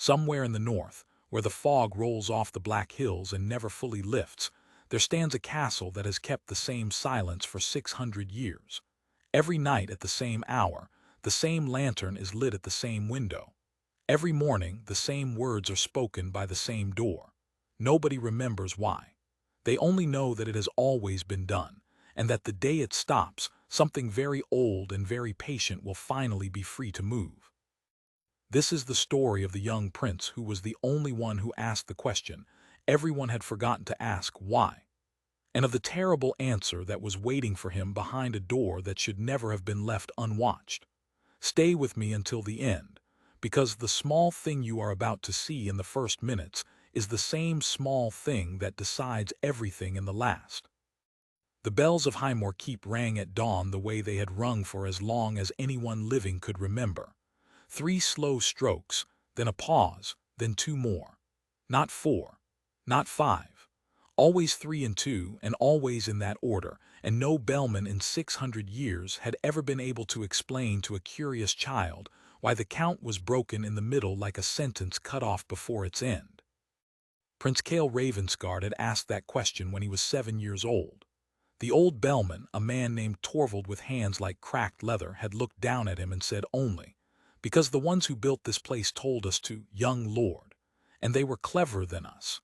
Somewhere in the north, where the fog rolls off the black hills and never fully lifts, there stands a castle that has kept the same silence for 600 years. Every night at the same hour, the same lantern is lit at the same window. Every morning, the same words are spoken by the same door. Nobody remembers why. They only know that it has always been done, and that the day it stops, something very old and very patient will finally be free to move. This is the story of the young prince who was the only one who asked the question everyone had forgotten to ask why, and of the terrible answer that was waiting for him behind a door that should never have been left unwatched. Stay with me until the end, because the small thing you are about to see in the first minutes is the same small thing that decides everything in the last. The bells of Highmore Keep rang at dawn the way they had rung for as long as anyone living could remember. 3 slow strokes, then a pause, then 2 more. Not 4, not 5. Always 3 and 2, and always in that order, and no bellman in 600 years had ever been able to explain to a curious child why the count was broken in the middle like a sentence cut off before its end. Prince Cale Ravensguard had asked that question when he was 7 years old. The old bellman, a man named Torvald with hands like cracked leather, had looked down at him and said only, "Because the ones who built this place told us to, young lord, and they were cleverer than us."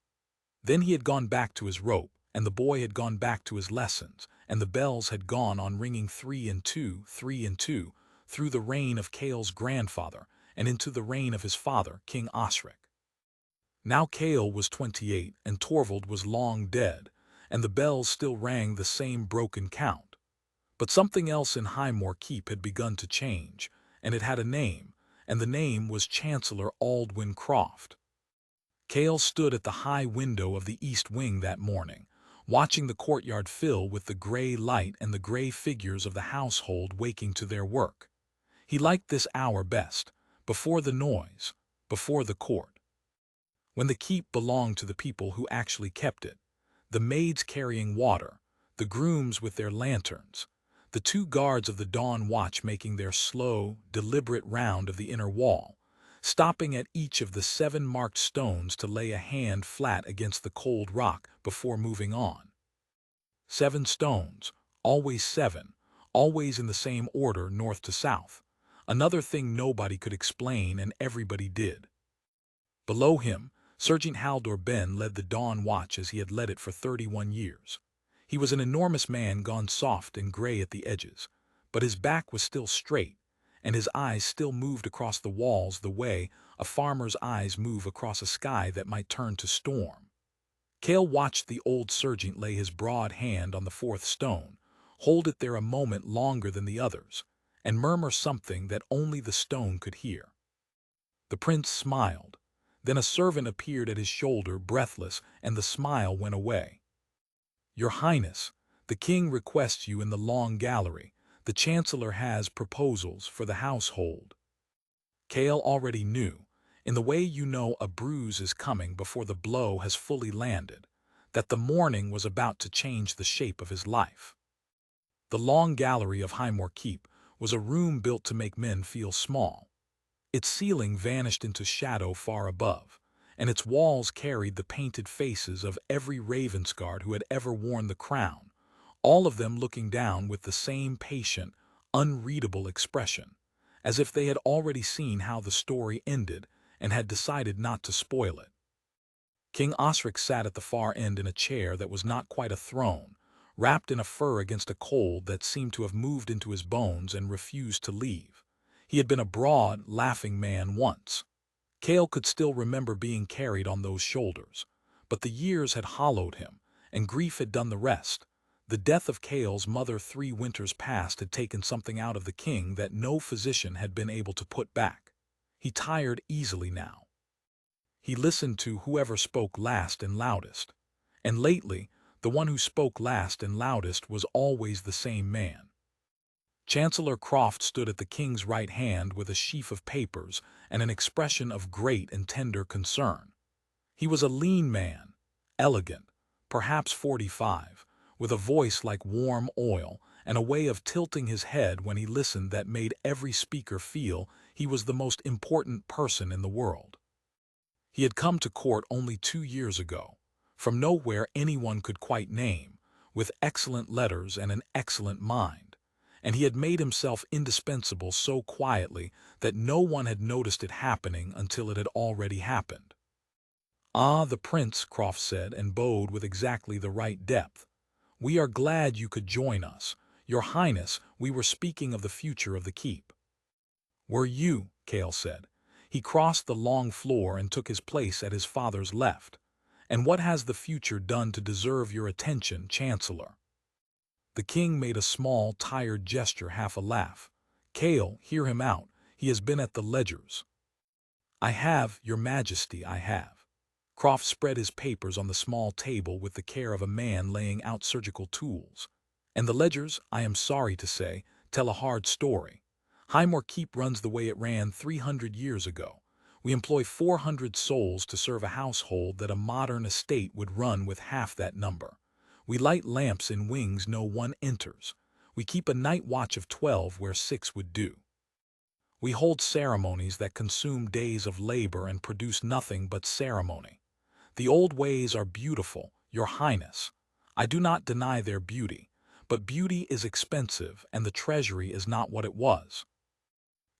Then he had gone back to his rope, and the boy had gone back to his lessons, and the bells had gone on ringing 3 and 2, 3 and 2, through the reign of Cale's grandfather and into the reign of his father, King Osric. Now Cale was 28, and Torvald was long dead, and the bells still rang the same broken count. But something else in Highmore Keep had begun to change, and it had a name, and the name was Chancellor Aldwyn Croft. Cale stood at the high window of the east wing that morning, watching the courtyard fill with the gray light and the gray figures of the household waking to their work. He liked this hour best, before the noise, before the court. When the keep belonged to the people who actually kept it, the maids carrying water, the grooms with their lanterns, the 2 guards of the dawn watch making their slow, deliberate round of the inner wall, stopping at each of the 7 marked stones to lay a hand flat against the cold rock before moving on. 7 stones, always 7, always in the same order north to south, another thing nobody could explain and everybody did. Below him, Sergeant Haldor Ben led the dawn watch as he had led it for 31 years. He was an enormous man gone soft and gray at the edges, but his back was still straight, and his eyes still moved across the walls the way a farmer's eyes move across a sky that might turn to storm. Cale watched the old sergeant lay his broad hand on the 4th stone, hold it there a moment longer than the others, and murmur something that only the stone could hear. The prince smiled. Then a servant appeared at his shoulder, breathless, and the smile went away. "Your Highness, the king requests you in the long gallery. The chancellor has proposals for the household." Cale already knew, in the way you know a bruise is coming before the blow has fully landed, that the morning was about to change the shape of his life. The long gallery of Highmore Keep was a room built to make men feel small. Its ceiling vanished into shadow far above, and its walls carried the painted faces of every Ravensguard who had ever worn the crown, all of them looking down with the same patient, unreadable expression, as if they had already seen how the story ended and had decided not to spoil it. King Osric sat at the far end in a chair that was not quite a throne, wrapped in a fur against a cold that seemed to have moved into his bones and refused to leave. He had been a broad, laughing man once. Cale could still remember being carried on those shoulders, but the years had hollowed him, and grief had done the rest. The death of Cale's mother 3 winters past had taken something out of the king that no physician had been able to put back. He tired easily now. He listened to whoever spoke last and loudest, and lately, the one who spoke last and loudest was always the same man. Chancellor Croft stood at the king's right hand with a sheaf of papers and an expression of great and tender concern. He was a lean man, elegant, perhaps 45, with a voice like warm oil and a way of tilting his head when he listened that made every speaker feel he was the most important person in the world. He had come to court only 2 years ago, from nowhere anyone could quite name, with excellent letters and an excellent mind, and he had made himself indispensable so quietly that no one had noticed it happening until it had already happened. "Ah, the prince," Croft said, and bowed with exactly the right depth. "We are glad you could join us. Your Highness, we were speaking of the future of the keep." "Were you?" Cale said. He crossed the long floor and took his place at his father's left. "And what has the future done to deserve your attention, Chancellor?" The king made a small, tired gesture, half a laugh. "Cale, hear him out. He has been at the ledgers." "I have, your majesty, I have." Croft spread his papers on the small table with the care of a man laying out surgical tools. "And the ledgers, I am sorry to say, tell a hard story. Highmore Keep runs the way it ran 300 years ago. We employ 400 souls to serve a household that a modern estate would run with half that number. We light lamps in wings no one enters. We keep a night watch of 12 where 6 would do. We hold ceremonies that consume days of labor and produce nothing but ceremony. The old ways are beautiful, your Highness. I do not deny their beauty, but beauty is expensive and the treasury is not what it was."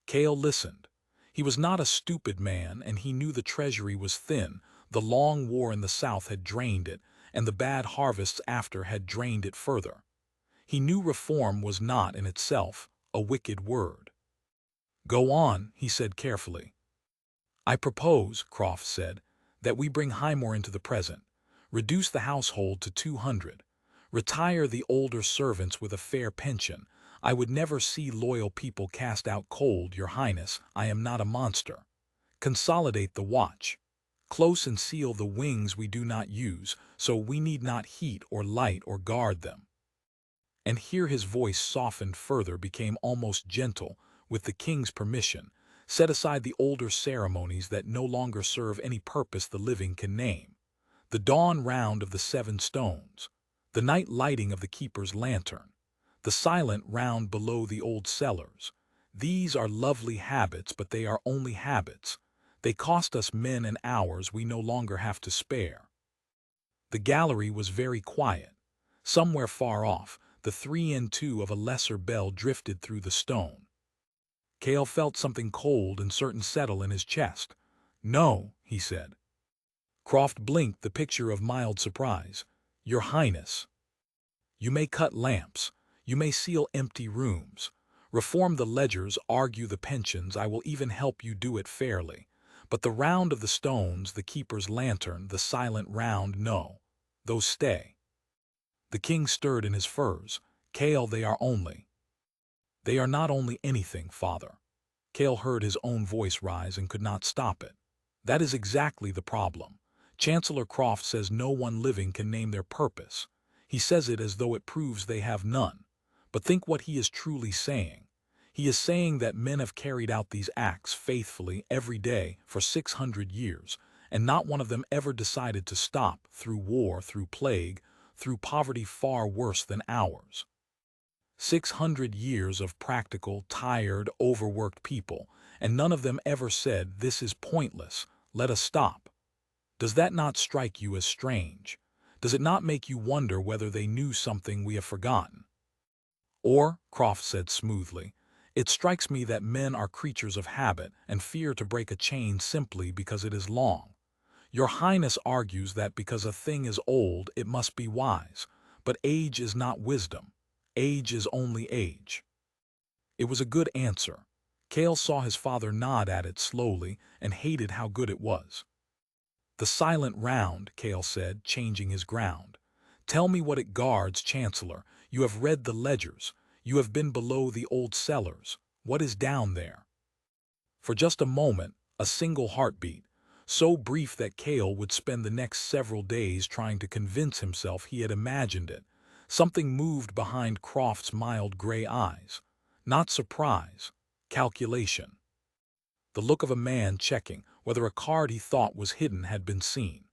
Cale listened. He was not a stupid man, and he knew the treasury was thin. The long war in the South had drained it, and the bad harvests after had drained it further. He knew reform was not in itself a wicked word. "Go on," he said carefully. "I propose," Croft said, "that we bring Highmore into the present, reduce the household to 200, retire the older servants with a fair pension. I would never see loyal people cast out cold, your Highness, I am not a monster. Consolidate the watch. Close and seal the wings we do not use, so we need not heat or light or guard them." And here his voice softened further, became almost gentle. "With the king's permission, set aside the older ceremonies that no longer serve any purpose the living can name. The dawn round of the 7 stones, the night lighting of the keeper's lantern, the silent round below the old cellars. These are lovely habits, but they are only habits. They cost us men and hours we no longer have to spare." The gallery was very quiet. Somewhere far off, the 3 and 2 of a lesser bell drifted through the stone. Cale felt something cold and certain settle in his chest. "No," he said. Croft blinked, the picture of mild surprise. "Your Highness, you may cut lamps, you may seal empty rooms, reform the ledgers, argue the pensions, I will even help you do it fairly. But the round of the stones, the keeper's lantern, the silent round, no, those stay." The king stirred in his furs. "Cale, they are not only anything, father." Cale heard his own voice rise and could not stop it. "That is exactly the problem. Chancellor Croft says no one living can name their purpose. He says it as though it proves they have none. But think what he is truly saying. He is saying that men have carried out these acts faithfully every day for 600 years, and not one of them ever decided to stop, through war, through plague, through poverty far worse than ours. 600 years of practical, tired, overworked people, and none of them ever said, 'This is pointless, let us stop.' Does that not strike you as strange? Does it not make you wonder whether they knew something we have forgotten?" "Or," Croft said smoothly, "it strikes me that men are creatures of habit and fear to break a chain simply because it is long. Your Highness argues that because a thing is old it must be wise, but age is not wisdom. Age is only age." It was a good answer. Cale saw his father nod at it slowly and hated how good it was. "The silent round," Cale said, changing his ground. "Tell me what it guards, Chancellor. You have read the ledgers. You have been below the old cellars. What is down there?" For just a moment, a single heartbeat, so brief that Cale would spend the next several days trying to convince himself he had imagined it, something moved behind Croft's mild gray eyes. Not surprise, calculation. The look of a man checking whether a card he thought was hidden had been seen.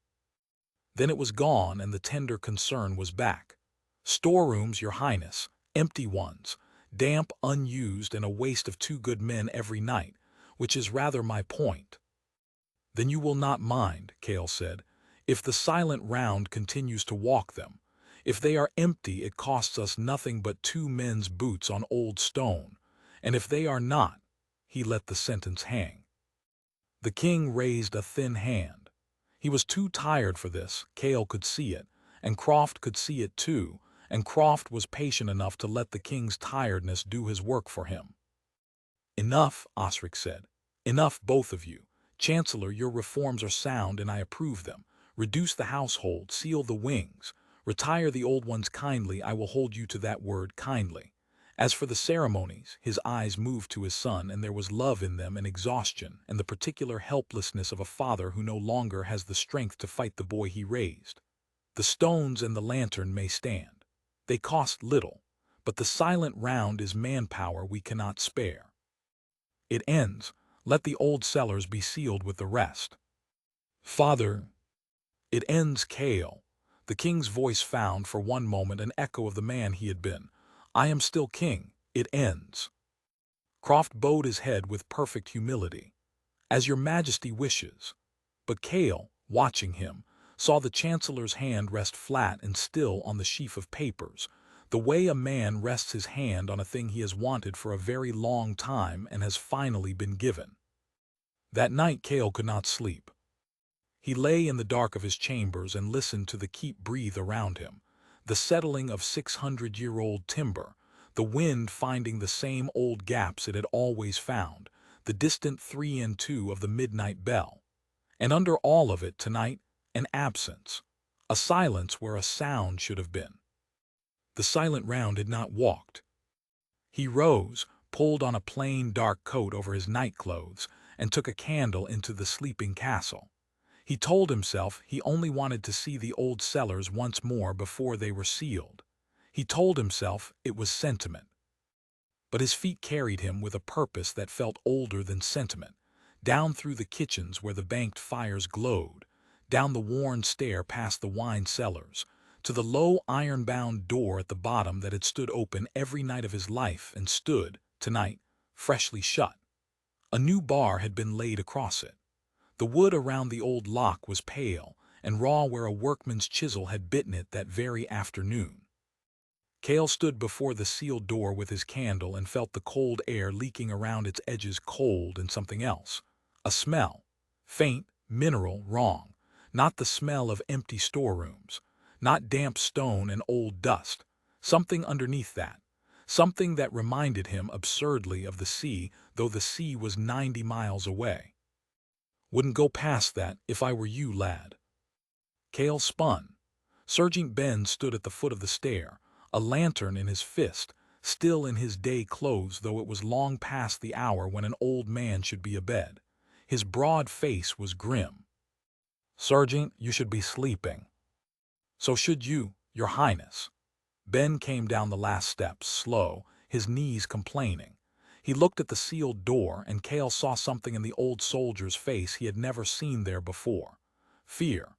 Then it was gone and the tender concern was back. "Storerooms, your Highness, empty ones, damp, unused, and a waste of 2 good men every night, which is rather my point." Then you will not mind, Kale said, if the silent round continues to walk them. If they are empty, it costs us nothing but 2 men's boots on old stone, and if they are not, he let the sentence hang. The king raised a thin hand. He was too tired for this, Kale could see it, and Croft could see it too, and Croft was patient enough to let the king's tiredness do his work for him. Enough, Osric said. Enough, both of you. Chancellor, your reforms are sound and I approve them. Reduce the household, seal the wings. Retire the old ones kindly, I will hold you to that word, kindly. As for the ceremonies, his eyes moved to his son, and there was love in them and exhaustion, and the particular helplessness of a father who no longer has the strength to fight the boy he raised. The stones and the lantern may stand. They cost little, but the silent round is manpower we cannot spare. It ends. Let the old cellars be sealed with the rest. Father, it ends, Kale. The king's voice found for one moment an echo of the man he had been. I am still king. It ends. Croft bowed his head with perfect humility. As your majesty wishes. But Kale, watching him, saw the chancellor's hand rest flat and still on the sheaf of papers, the way a man rests his hand on a thing he has wanted for a very long time and has finally been given. That night Kale could not sleep. He lay in the dark of his chambers and listened to the keep breathe around him, the settling of 600-year-old timber, the wind finding the same old gaps it had always found, the distant 3 and 2 of the midnight bell. And under all of it tonight, an absence, a silence where a sound should have been. The silent round had not walked. He rose, pulled on a plain dark coat over his nightclothes, and took a candle into the sleeping castle. He told himself he only wanted to see the old cellars once more before they were sealed. He told himself it was sentiment. But his feet carried him with a purpose that felt older than sentiment, down through the kitchens where the banked fires glowed, down the worn stair past the wine cellars, to the low iron-bound door at the bottom that had stood open every night of his life and stood, tonight, freshly shut. A new bar had been laid across it. The wood around the old lock was pale and raw where a workman's chisel had bitten it that very afternoon. Kale stood before the sealed door with his candle and felt the cold air leaking around its edges, cold and something else. A smell. Faint, mineral, wrong. Not the smell of empty storerooms. Not damp stone and old dust. Something underneath that. Something that reminded him absurdly of the sea, though the sea was 90 miles away. Wouldn't go past that if I were you, lad. Kale spun. Sergeant Ben stood at the foot of the stair, a lantern in his fist, still in his day clothes though it was long past the hour when an old man should be abed. His broad face was grim. Sergeant, you should be sleeping. So should you, your highness. Ben came down the last steps, slow, his knees complaining. He looked at the sealed door, and Kale saw something in the old soldier's face he had never seen there before. Fear.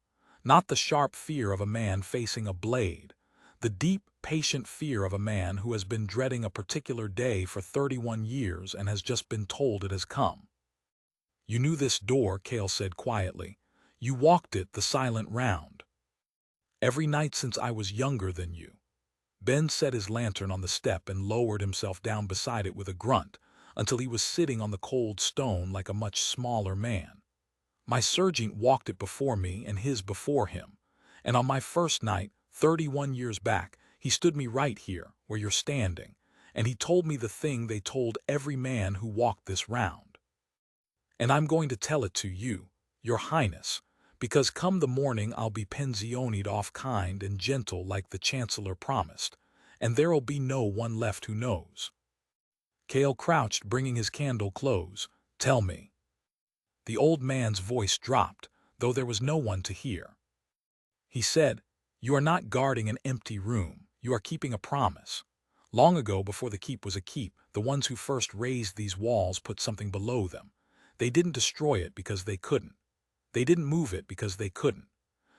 Not the sharp fear of a man facing a blade. The deep, patient fear of a man who has been dreading a particular day for 31 years and has just been told it has come. You knew this door, Kale said quietly. You walked it the silent round. Every night since I was younger than you. Ben set his lantern on the step and lowered himself down beside it with a grunt, until he was sitting on the cold stone like a much smaller man. My sergeant walked it before me and his before him, and on my first night, 31 years back, he stood me right here, where you're standing, and he told me the thing they told every man who walked this round. And I'm going to tell it to you, your highness, because come the morning I'll be pensioned off kind and gentle like the chancellor promised, and there'll be no one left who knows. Kale crouched, bringing his candle close. Tell me. The old man's voice dropped, though there was no one to hear. He said, you are not guarding an empty room, you are keeping a promise. Long ago, before the keep was a keep, the ones who first raised these walls put something below them. They didn't destroy it because they couldn't. They didn't move it because they couldn't.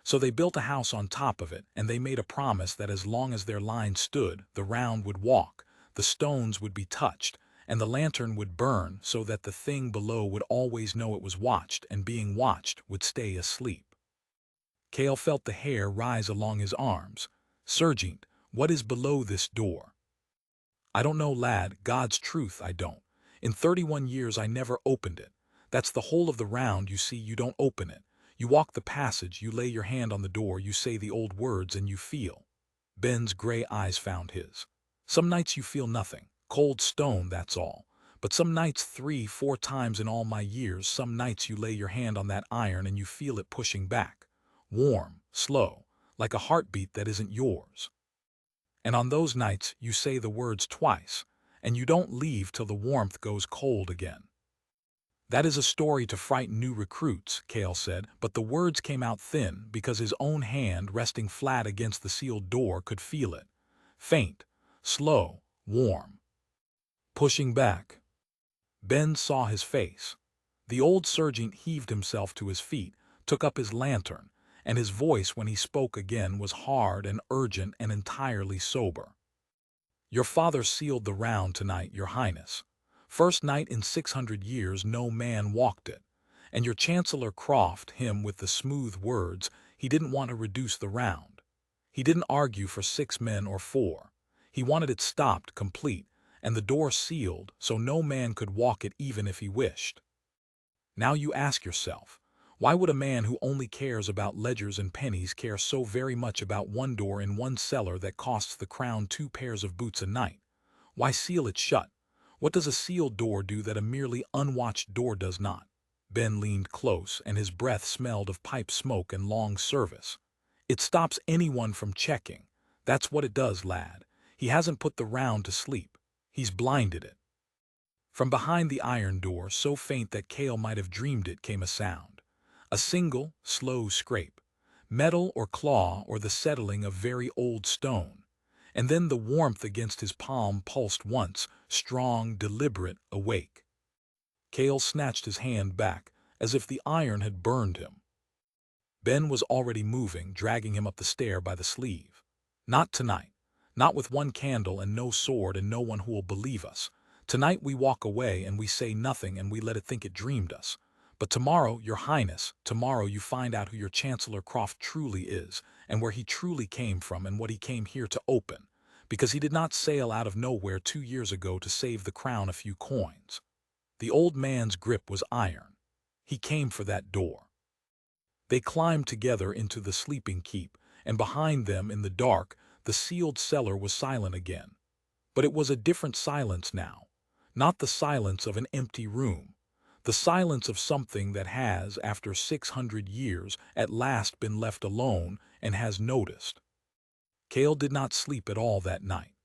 So they built a house on top of it, and they made a promise that as long as their line stood, the round would walk, the stones would be touched, and the lantern would burn so that the thing below would always know it was watched and being watched would stay asleep. Cale felt the hair rise along his arms. "Sergeant, what is below this door?" "I don't know, lad, God's truth I don't. In 31 years I never opened it. That's the whole of the round, you see, you don't open it. You walk the passage, you lay your hand on the door, you say the old words, and you feel." Ben's gray eyes found his. "Some nights you feel nothing. Cold stone, that's all. But some nights 3, 4 times in all my years, some nights you lay your hand on that iron and you feel it pushing back. Warm, slow, like a heartbeat that isn't yours. And on those nights you say the words twice, and you don't leave till the warmth goes cold again." "That is a story to frighten new recruits," Cale said, but the words came out thin because his own hand, resting flat against the sealed door, could feel it. Faint, slow, warm. Pushing back. Ben saw his face. The old sergeant heaved himself to his feet, took up his lantern, and his voice when he spoke again was hard and urgent and entirely sober. "Your father sealed the round tonight, your highness. First night in 600 years no man walked it. And your Chancellor Croft him with the smooth words, he didn't want to reduce the round. He didn't argue for 6 men or 4. He wanted it stopped complete, and the door sealed so no man could walk it even if he wished. Now you ask yourself, why would a man who only cares about ledgers and pennies care so very much about one door in one cellar that costs the crown 2 pairs of boots a night? Why seal it shut? What does a sealed door do that a merely unwatched door does not?" Ben leaned close, and his breath smelled of pipe smoke and long service. "It stops anyone from checking. That's what it does, lad. He hasn't put the round to sleep. He's blinded it." From behind the iron door, so faint that Cale might have dreamed it, came a sound. A single, slow scrape. Metal or claw or the settling of very old stone. And then the warmth against his palm pulsed once, strong, deliberate, awake. Cale snatched his hand back, as if the iron had burned him. Ben was already moving, dragging him up the stair by the sleeve. "Not tonight. Not with one candle and no sword and no one who will believe us. Tonight we walk away and we say nothing and we let it think it dreamed us. But tomorrow, your highness, tomorrow you find out who your Chancellor Croft truly is, and where he truly came from and what he came here to open, because he did not sail out of nowhere 2 years ago to save the crown a few coins. The old man's grip was iron. He came for that door." They climbed together into the sleeping keep, and behind them in the dark, the sealed cellar was silent again. But it was a different silence now, not the silence of an empty room. The silence of something that has, after 600 years, at last been left alone and has noticed. Cale did not sleep at all that night.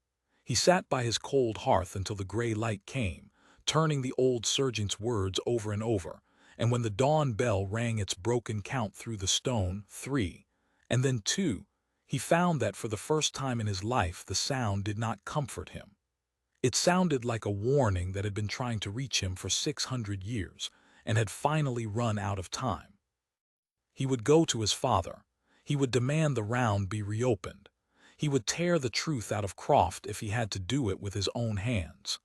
He sat by his cold hearth until the gray light came, turning the old sergeant's words over and over, and when the dawn bell rang its broken count through the stone, 3, and then 2, he found that for the first time in his life the sound did not comfort him. It sounded like a warning that had been trying to reach him for 600 years and had finally run out of time. He would go to his father. He would demand the round be reopened. He would tear the truth out of Croft if he had to do it with his own hands.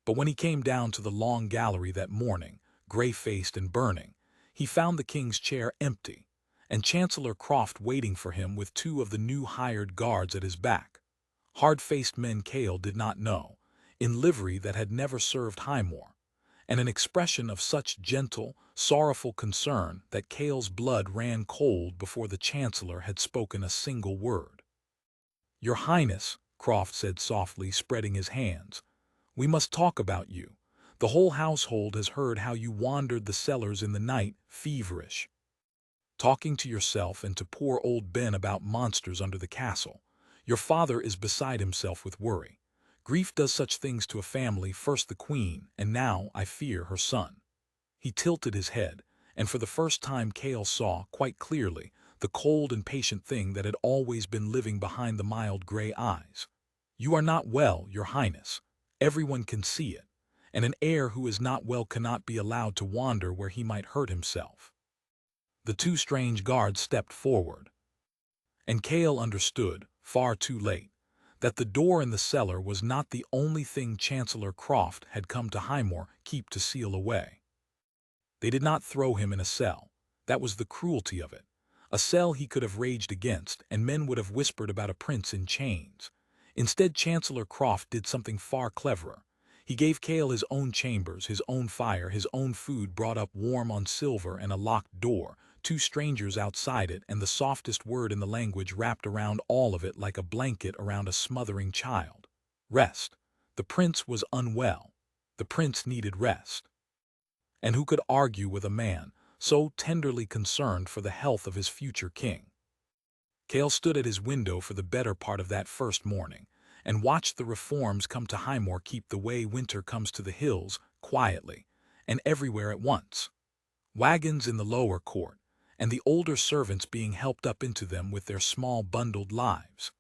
But when he came down to the long gallery that morning, gray-faced and burning, he found the king's chair empty, and Chancellor Croft waiting for him with 2 of the new hired guards at his back. Hard-faced men Cale did not know, in livery that had never served Highmore, and an expression of such gentle, sorrowful concern that Cale's blood ran cold before the Chancellor had spoken a single word. "Your Highness," Croft said softly, spreading his hands, "we must talk about you. The whole household has heard how you wandered the cellars in the night, feverish, talking to yourself and to poor old Ben about monsters under the castle. Your father is beside himself with worry. Grief does such things to a family, first the Queen, and now, I fear, her son." He tilted his head, and for the first time Cale saw, quite clearly, the cold and patient thing that had always been living behind the mild gray eyes. "You are not well, your highness. Everyone can see it, and an heir who is not well cannot be allowed to wander where he might hurt himself." The 2 strange guards stepped forward. And Cale understood, far too late. that the door in the cellar was not the only thing Chancellor Croft had come to Highmore Keep to seal away. They did not throw him in a cell. That was the cruelty of it. A cell he could have raged against, and men would have whispered about a prince in chains. Instead, Chancellor Croft did something far cleverer. He gave Cale his own chambers, his own fire, his own food brought up warm on silver, and a locked door, two strangers outside it, and the softest word in the language wrapped around all of it like a blanket around a smothering child. Rest. The prince was unwell. The prince needed rest. And who could argue with a man so tenderly concerned for the health of his future king? Cale stood at his window for the better part of that first morning, and watched the reforms come to Highmore Keep the way winter comes to the hills, quietly, and everywhere at once. Wagons in the lower court, and the older servants being helped up into them with their small bundled lives.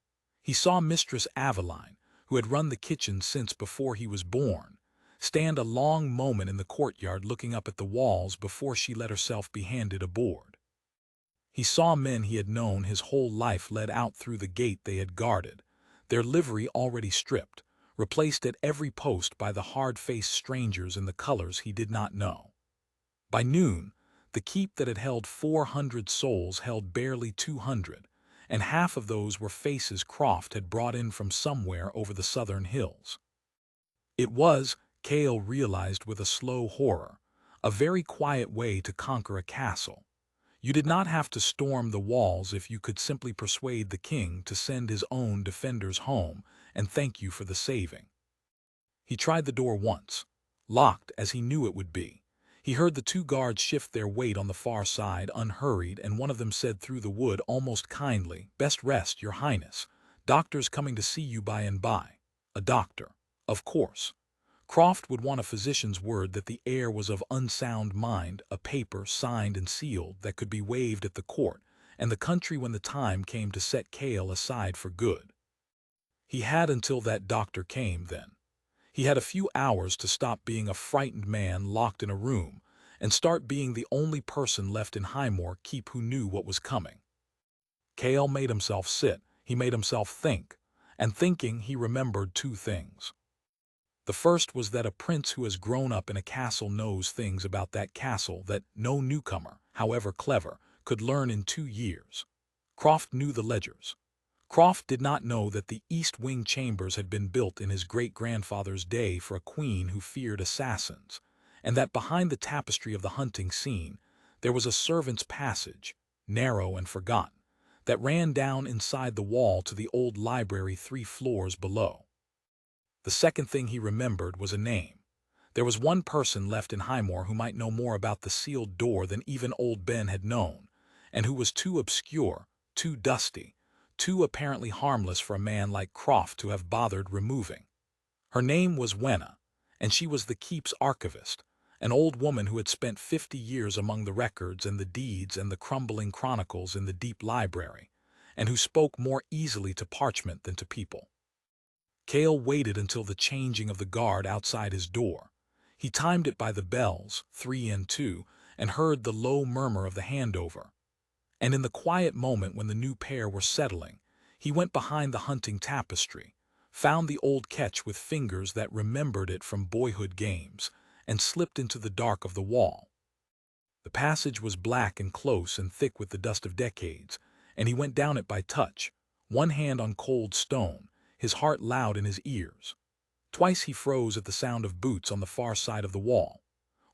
He saw Mistress Aveline, who had run the kitchen since before he was born, stand a long moment in the courtyard looking up at the walls before she let herself be handed aboard. He saw men he had known his whole life led out through the gate they had guarded, their livery already stripped, replaced at every post by the hard-faced strangers in the colors he did not know. By noon, the keep that had held 400 souls held barely 200, and half of those were faces Croft had brought in from somewhere over the southern hills. It was, Cale realized with a slow horror, a very quiet way to conquer a castle. You did not have to storm the walls if you could simply persuade the king to send his own defenders home and thank you for the saving. He tried the door once, locked as he knew it would be. He heard the two guards shift their weight on the far side, unhurried, and one of them said through the wood almost kindly, "Best rest, your highness. Doctor's coming to see you by and by." A doctor, of course. Croft would want a physician's word that the heir was of unsound mind, a paper signed and sealed that could be waved at the court and the country when the time came to set Cale aside for good. He had until that doctor came, then. He had a few hours to stop being a frightened man locked in a room and start being the only person left in Highmore Keep who knew what was coming. Cale made himself sit, he made himself think, and thinking he remembered two things. The first was that a prince who has grown up in a castle knows things about that castle that no newcomer, however clever, could learn in 2 years. Croft knew the ledgers. Croft did not know that the East Wing chambers had been built in his great-grandfather's day for a queen who feared assassins, and that behind the tapestry of the hunting scene there was a servant's passage, narrow and forgotten, that ran down inside the wall to the old library 3 floors below. The second thing he remembered was a name. There was one person left in Highmore who might know more about the sealed door than even old Ben had known, and who was too obscure, too dusty, too apparently harmless for a man like Croft to have bothered removing. Her name was Wenna, and she was the keep's archivist, an old woman who had spent 50 years among the records and the deeds and the crumbling chronicles in the deep library, and who spoke more easily to parchment than to people. Cale waited until the changing of the guard outside his door. He timed it by the bells, 3 and 2, and heard the low murmur of the handover. And in the quiet moment when the new pair were settling, he went behind the hunting tapestry, found the old catch with fingers that remembered it from boyhood games, and slipped into the dark of the wall. The passage was black and close and thick with the dust of decades, and he went down it by touch, one hand on cold stone, his heart loud in his ears. Twice he froze at the sound of boots on the far side of the wall.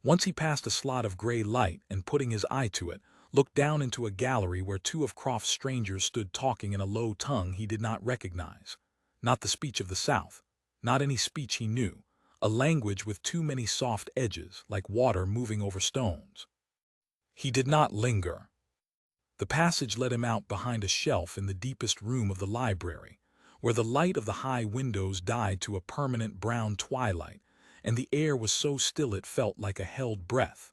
Once he passed a slot of gray light and, putting his eye to it, looked down into a gallery where 2 of Croft's strangers stood talking in a low tongue he did not recognize. Not the speech of the South, not any speech he knew, a language with too many soft edges, like water moving over stones. He did not linger. The passage led him out behind a shelf in the deepest room of the library, where the light of the high windows died to a permanent brown twilight, and the air was so still it felt like a held breath.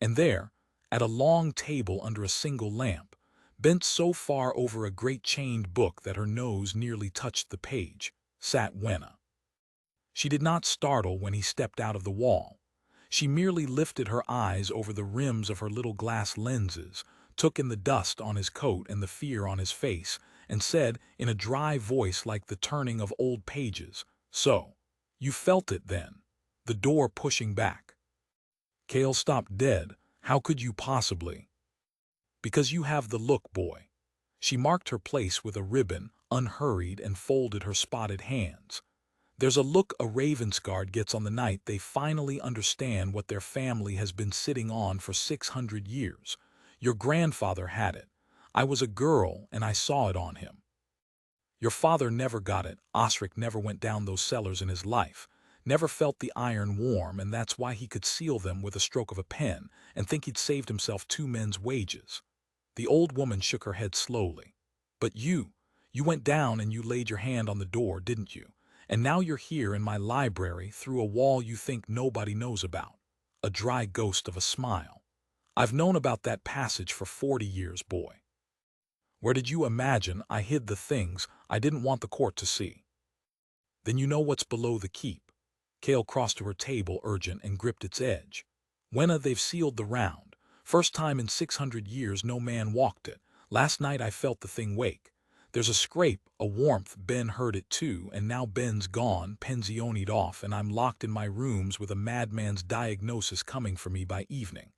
And there, at a long table under a single lamp, bent so far over a great chained book that her nose nearly touched the page, sat Wenna. She did not startle when he stepped out of the wall. She merely lifted her eyes over the rims of her little glass lenses, took in the dust on his coat and the fear on his face, and said in a dry voice like the turning of old pages, "So, you felt it then, the door pushing back." Cale stopped dead. "How could you possibly?" "Because you have the look, boy." She marked her place with a ribbon, unhurried, and folded her spotted hands. "There's a look a Ravensguard gets on the night they finally understand what their family has been sitting on for 600 years. Your grandfather had it. I was a girl, and I saw it on him. Your father never got it. Osric never went down those cellars in his life, never felt the iron warm, and that's why he could seal them with a stroke of a pen and think he'd saved himself 2 men's wages." The old woman shook her head slowly. "But you went down and you laid your hand on the door, didn't you? And now you're here in my library through a wall you think nobody knows about." A dry ghost of a smile. "I've known about that passage for 40 years, boy. Where did you imagine I hid the things I didn't want the court to see?" "Then you know what's below the keep." Cale crossed to her table, urgent, and gripped its edge. "Wenna, they've sealed the round. First time in 600 years no man walked it. Last night I felt the thing wake. There's a scrape, a warmth. Ben heard it too, and now Ben's gone, pensionied off, and I'm locked in my rooms with a madman's diagnosis coming for me by evening.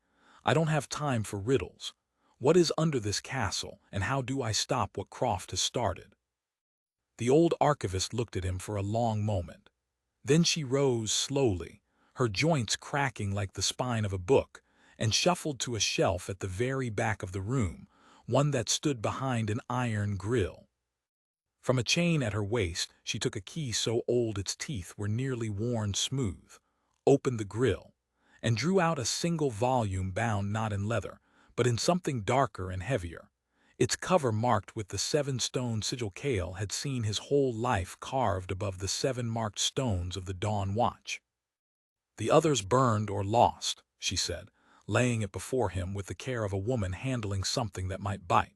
I don't have time for riddles. What is under this castle, and how do I stop what Croft has started?" The old archivist looked at him for a long moment. Then she rose slowly, her joints cracking like the spine of a book, and shuffled to a shelf at the very back of the room, one that stood behind an iron grill. From a chain at her waist, she took a key so old its teeth were nearly worn smooth, opened the grill, and drew out a single volume bound not in leather, but in something darker and heavier, its cover marked with the 7-stone sigil Cale had seen his whole life carved above the 7 marked stones of the Dawn Watch. "The others burned or lost," she said, laying it before him with the care of a woman handling something that might bite.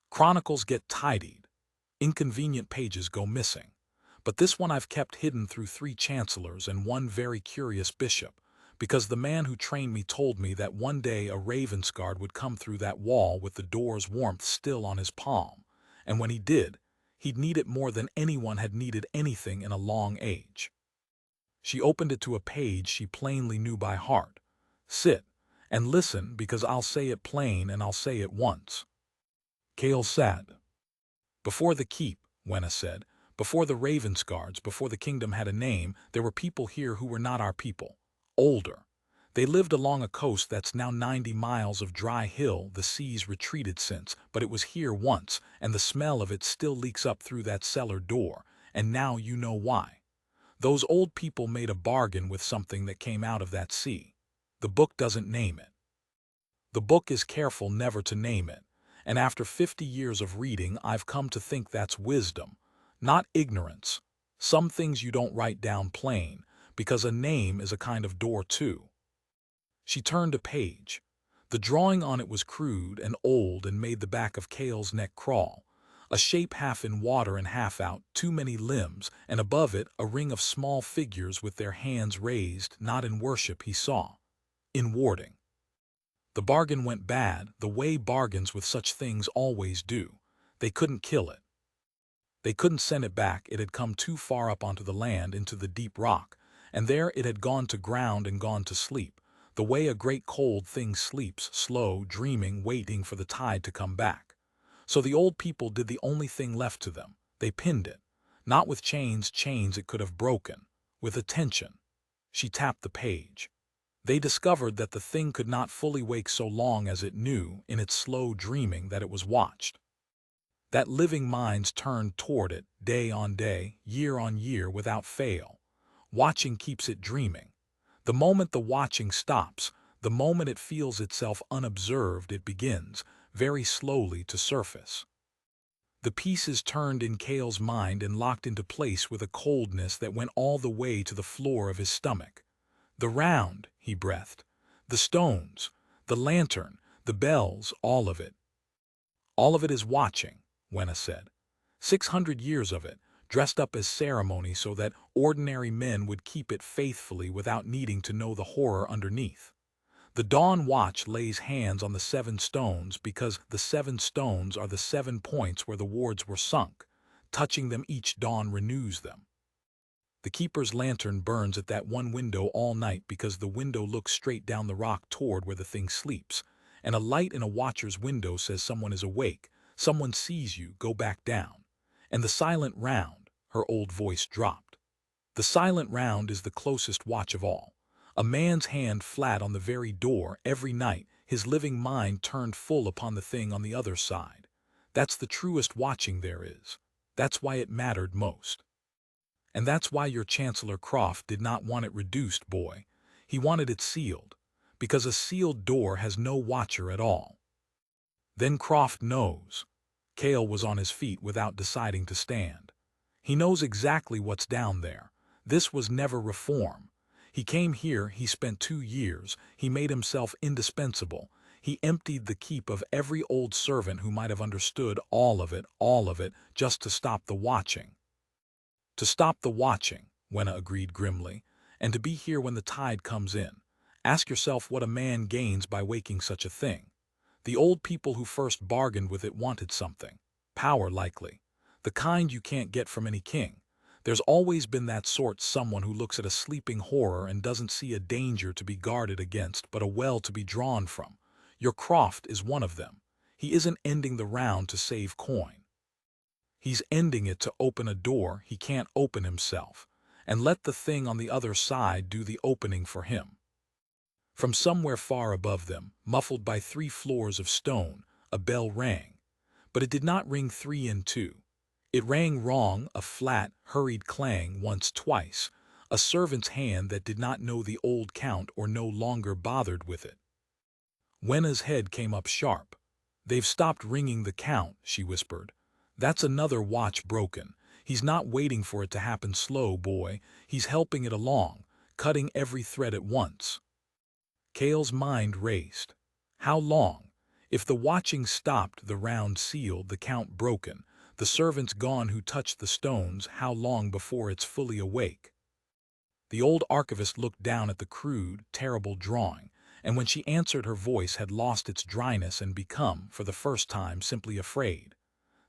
"Chronicles get tidied. Inconvenient pages go missing. But this one I've kept hidden through 3 chancellors and 1 very curious bishop, because the man who trained me told me that one day a Ravensguard would come through that wall with the door's warmth still on his palm, and when he did, he'd need it more than anyone had needed anything in a long age." She opened it to a page she plainly knew by heart. "Sit and listen, because I'll say it plain and I'll say it once." Cale sat. "Before the keep," Wenna said, "before the Ravensguards, before the kingdom had a name, there were people here who were not our people. Older. They lived along a coast that's now 90 miles of dry hill. The sea's retreated since, but it was here once, and the smell of it still leaks up through that cellar door, and now you know why. Those old people made a bargain with something that came out of that sea. The book doesn't name it. The book is careful never to name it. And after 50 years of reading, I've come to think that's wisdom, not ignorance. Some things you don't write down plain, because a name is a kind of door too." She turned a page. The drawing on it was crude and old and made the back of Cale's neck crawl. A shape half in water and half out, too many limbs, and above it a ring of small figures with their hands raised, not in worship he saw, in warding. The bargain went bad, the way bargains with such things always do. They couldn't kill it. They couldn't send it back. It had come too far up onto the land, into the deep rock, and there it had gone to ground and gone to sleep, the way a great cold thing sleeps, slow, dreaming, waiting for the tide to come back. So the old people did the only thing left to them. They pinned it, not with chains it could have broken, with attention. She tapped the page. They discovered that the thing could not fully wake so long as it knew, in its slow dreaming, that it was watched. That living minds turned toward it, day on day, year on year, without fail. Watching keeps it dreaming. The moment the watching stops, the moment it feels itself unobserved, it begins, very slowly, to surface. The pieces turned in Cale's mind and locked into place with a coldness that went all the way to the floor of his stomach. "The round," he breathed. "The stones, the lantern, the bells, all of it." "All of it is watching," Wenna said. 600 years of it, dressed up as ceremony so that ordinary men would keep it faithfully without needing to know the horror underneath. The Dawn Watch lays hands on the 7 stones because the 7 stones are the 7 points where the wards were sunk. Touching them each dawn renews them. The keeper's lantern burns at that one window all night because the window looks straight down the rock toward where the thing sleeps, and a light in a watcher's window says someone is awake, someone sees you, go back down. And the silent round, her old voice dropped. The silent round is the closest watch of all. A man's hand flat on the very door every night, his living mind turned full upon the thing on the other side. That's the truest watching there is. That's why it mattered most. And that's why your Chancellor Croft did not want it reduced, boy. He wanted it sealed, because a sealed door has no watcher at all. Then Croft knows. Cale was on his feet without deciding to stand. He knows exactly what's down there. This was never reform. He came here, he spent 2 years, he made himself indispensable. He emptied the keep of every old servant who might have understood all of it, just to stop the watching. To stop the watching, Wenna agreed grimly, and to be here when the tide comes in. Ask yourself what a man gains by waking such a thing. The old people who first bargained with it wanted something. Power, likely. The kind you can't get from any king. There's always been that sort, someone who looks at a sleeping horror and doesn't see a danger to be guarded against but a well to be drawn from. Your Croft is one of them. He isn't ending the round to save coin. He's ending it to open a door he can't open himself, and let the thing on the other side do the opening for him. From somewhere far above them, muffled by 3 floors of stone, a bell rang. But it did not ring 3 and 2. It rang wrong, a flat, hurried clang once, twice, a servant's hand that did not know the old count or no longer bothered with it. Wenna's head came up sharp. They've stopped ringing the count, she whispered. That's another watch broken. He's not waiting for it to happen slow, boy. He's helping it along, cutting every thread at once. Cale's mind raced. How long? If the watching stopped, the round sealed, the count broken, the servants gone who touched the stones, how long before it's fully awake? The old archivist looked down at the crude, terrible drawing, and when she answered her voice had lost its dryness and become, for the first time, simply afraid.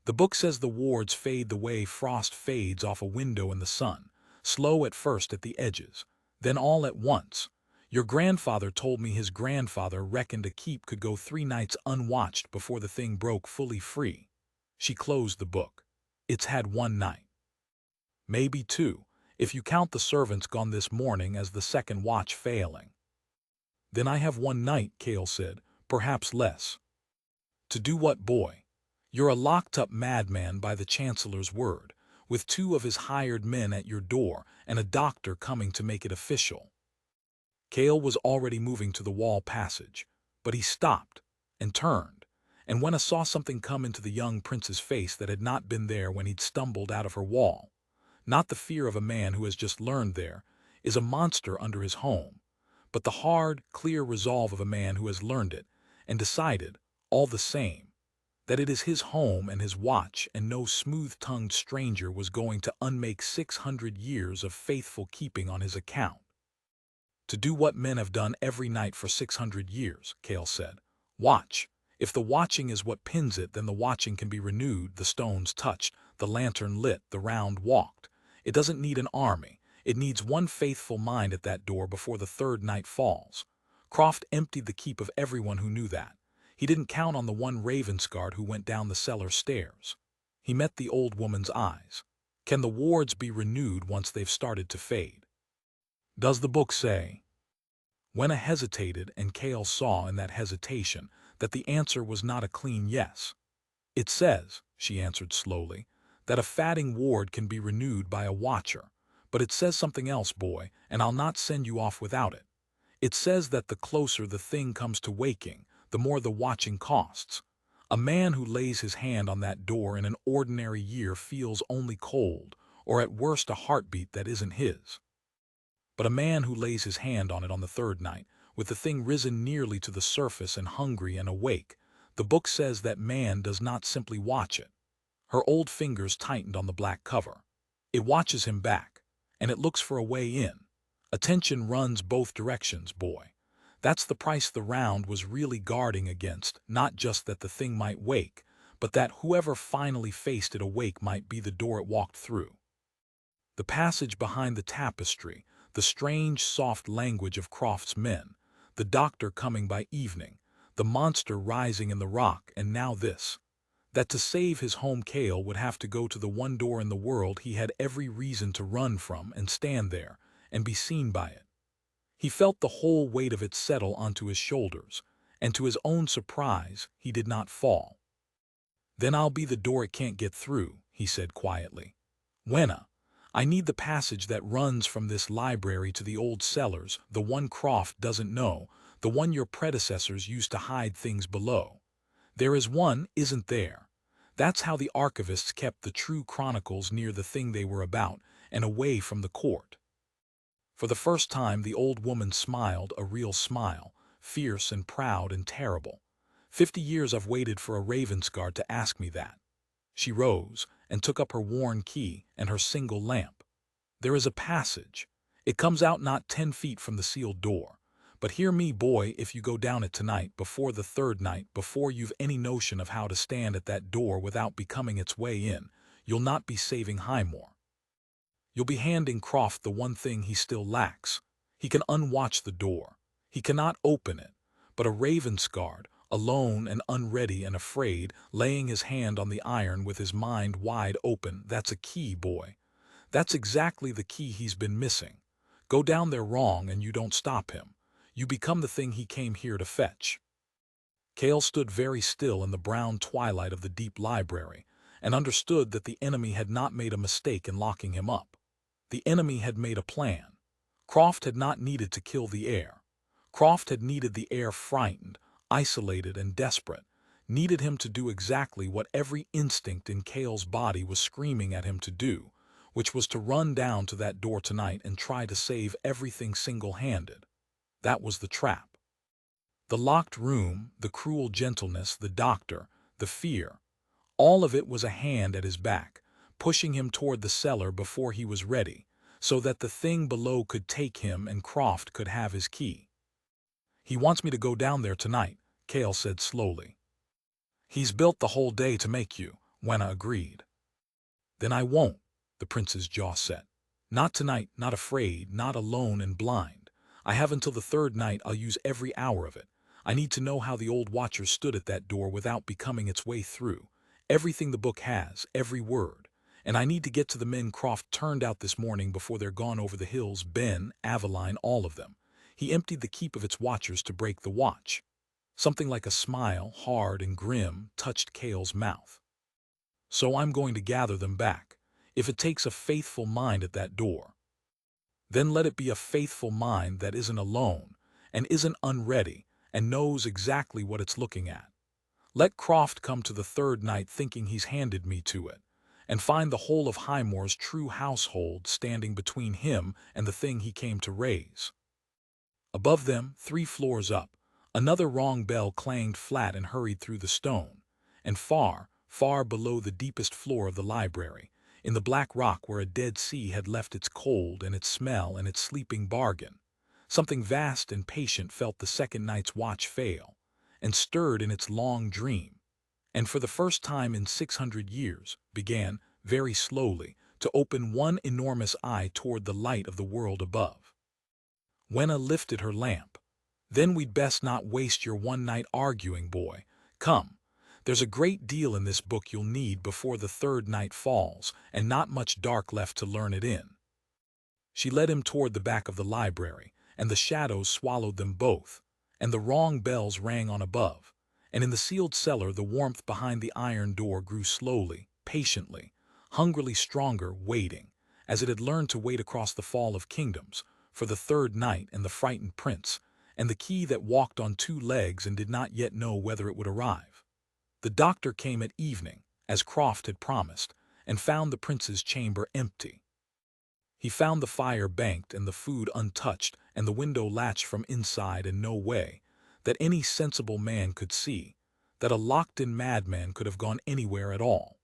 The book says the wards fade the way frost fades off a window in the sun, slow at first at the edges, then all at once. Your grandfather told me his grandfather reckoned a keep could go 3 nights unwatched before the thing broke fully free. She closed the book. It's had 1 night. Maybe 2, if you count the servants gone this morning as the second watch failing. Then I have 1 night, Cale said, perhaps less. To do what, boy? You're a locked-up madman by the Chancellor's word, with 2 of his hired men at your door and a doctor coming to make it official. Cale was already moving to the wall passage, but he stopped and turned, and Wenna saw something come into the young prince's face that had not been there when he'd stumbled out of her wall. Not the fear of a man who has just learned there is a monster under his home, but the hard, clear resolve of a man who has learned it and decided, all the same, that it is his home and his watch, and no smooth-tongued stranger was going to unmake 600 years of faithful keeping on his account. To do what men have done every night for 600 years, Cale said. Watch. If the watching is what pins it, then the watching can be renewed, the stones touched, the lantern lit, the round walked. It doesn't need an army. It needs 1 faithful mind at that door before the 3rd night falls. Croft emptied the keep of everyone who knew that. He didn't count on the 1 Ravensguard who went down the cellar stairs. He met the old woman's eyes. Can the wards be renewed once they've started to fade? Does the book say? Wenna hesitated, and Cale saw in that hesitation that the answer was not a clean yes. It says, she answered slowly, that a fatting ward can be renewed by a watcher, but it says something else, boy, and I'll not send you off without it. It says that the closer the thing comes to waking, the more the watching costs. A man who lays his hand on that door in an ordinary year feels only cold, or at worst a heartbeat that isn't his. But a man who lays his hand on it on the 3rd night, with the thing risen nearly to the surface and hungry and awake, the book says that man does not simply watch it. Her old fingers tightened on the black cover. It watches him back, and it looks for a way in. Attention runs both directions, boy. That's the price the round was really guarding against, not just that the thing might wake, but that whoever finally faced it awake might be the door it walked through. The passage behind the tapestry, the strange soft language of Croft's men, the doctor coming by evening, the monster rising in the rock, and now this. That to save his home Cale would have to go to the one door in the world he had every reason to run from and stand there and be seen by it. He felt the whole weight of it settle onto his shoulders, and to his own surprise, he did not fall. "Then I'll be the door it can't get through," he said quietly. "Wenna, I need the passage that runs from this library to the old cellars, the one Croft doesn't know, the one your predecessors used to hide things below. There is one, isn't there? That's how the archivists kept the true chronicles near the thing they were about and away from the court." For the first time the old woman smiled, a real smile, fierce and proud and terrible. 50 years I've waited for a Ravensguard to ask me that." She rose and took up her worn key and her single lamp. "There is a passage. It comes out not 10 feet from the sealed door. But hear me, boy, if you go down it tonight, before the third night, before you've any notion of how to stand at that door without becoming its way in, you'll not be saving Highmore. You'll be handing Croft the one thing he still lacks. He can unwatch the door. He cannot open it. But a Ravensguard, alone and unready and afraid, laying his hand on the iron with his mind wide open, that's a key, boy. That's exactly the key he's been missing. Go down there wrong and you don't stop him. You become the thing he came here to fetch." Cale stood very still in the brown twilight of the deep library, and understood that the enemy had not made a mistake in locking him up. The enemy had made a plan. Croft had not needed to kill the heir. Croft had needed the heir frightened, isolated and desperate, needed him to do exactly what every instinct in Cale's body was screaming at him to do, which was to run down to that door tonight and try to save everything single-handed. That was the trap. The locked room, the cruel gentleness, the doctor, the fear, all of it was a hand at his back, pushing him toward the cellar before he was ready, so that the thing below could take him and Croft could have his key. "He wants me to go down there tonight," Cale said slowly. "He's built the whole day to make you," Wenna agreed. "Then I won't," the prince's jaw set. "Not tonight, not afraid, not alone and blind. I have until the third night. I'll use every hour of it. I need to know how the old watcher stood at that door without becoming its way through. Everything the book has, every word. And I need to get to the men Croft turned out this morning before they're gone over the hills, Ben, Aveline, all of them. He emptied the keep of its watchers to break the watch." Something like a smile, hard and grim, touched Cale's mouth. "So I'm going to gather them back, if it takes a faithful mind at that door. Then let it be a faithful mind that isn't alone, and isn't unready, and knows exactly what it's looking at. Let Croft come to the third night thinking he's handed me to it, and find the whole of Highmore's true household standing between him and the thing he came to raise." Above them, 3 floors up, another wrong bell clanged flat and hurried through the stone, and far, far below the deepest floor of the library, in the black rock where a dead sea had left its cold and its smell and its sleeping bargain, something vast and patient felt the second night's watch fail, and stirred in its long dream, and for the first time in 600 years began, very slowly, to open one enormous eye toward the light of the world above. Wenna lifted her lamp. "Then we'd best not waste your one night arguing, boy. Come. There's a great deal in this book you'll need before the third night falls, and not much dark left to learn it in." She led him toward the back of the library, and the shadows swallowed them both, and the wrong bells rang on above, and in the sealed cellar the warmth behind the iron door grew slowly, patiently, hungrily stronger, waiting, as it had learned to wait across the fall of kingdoms, for the third night and the frightened prince, and the key that walked on 2 legs and did not yet know whether it would arrive. The doctor came at evening, as Croft had promised, and found the prince's chamber empty. He found the fire banked and the food untouched and the window latched from inside in no way that any sensible man could see, that a locked-in madman could have gone anywhere at all.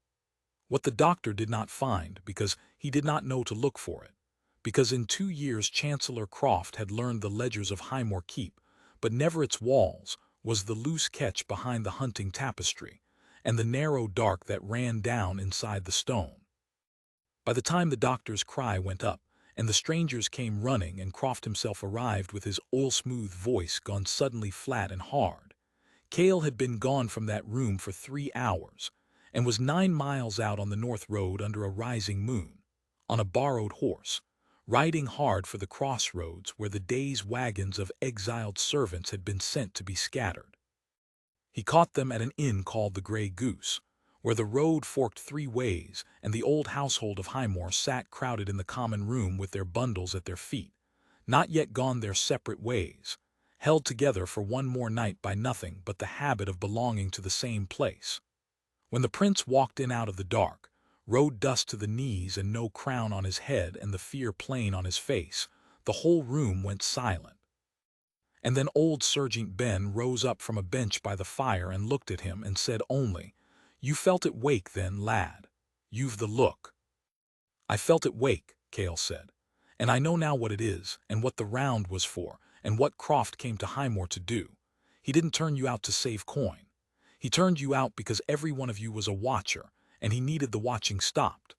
What the doctor did not find, because he did not know to look for it, because in 2 years Chancellor Croft had learned the ledgers of Highmore Keep, but never its walls, was the loose catch behind the hunting tapestry, and the narrow dark that ran down inside the stone. By the time the doctor's cry went up, and the strangers came running and Croft himself arrived with his oil-smooth voice gone suddenly flat and hard, Cale had been gone from that room for 3 hours, and was 9 miles out on the north road under a rising moon, on a borrowed horse, riding hard for the crossroads where the day's wagons of exiled servants had been sent to be scattered. He caught them at an inn called the Grey Goose, where the road forked 3 ways, and the old household of Highmore sat crowded in the common room with their bundles at their feet, not yet gone their separate ways, held together for one more night by nothing but the habit of belonging to the same place. When the prince walked in out of the dark, rode dust to the knees and no crown on his head and the fear plain on his face, the whole room went silent. And then old Sergeant Ben rose up from a bench by the fire and looked at him and said only, "You felt it wake then, lad. You've the look." "I felt it wake," Cale said, "and I know now what it is, and what the round was for, and what Croft came to Highmore to do. He didn't turn you out to save coin. He turned you out because every one of you was a watcher, and he needed the watching stopped."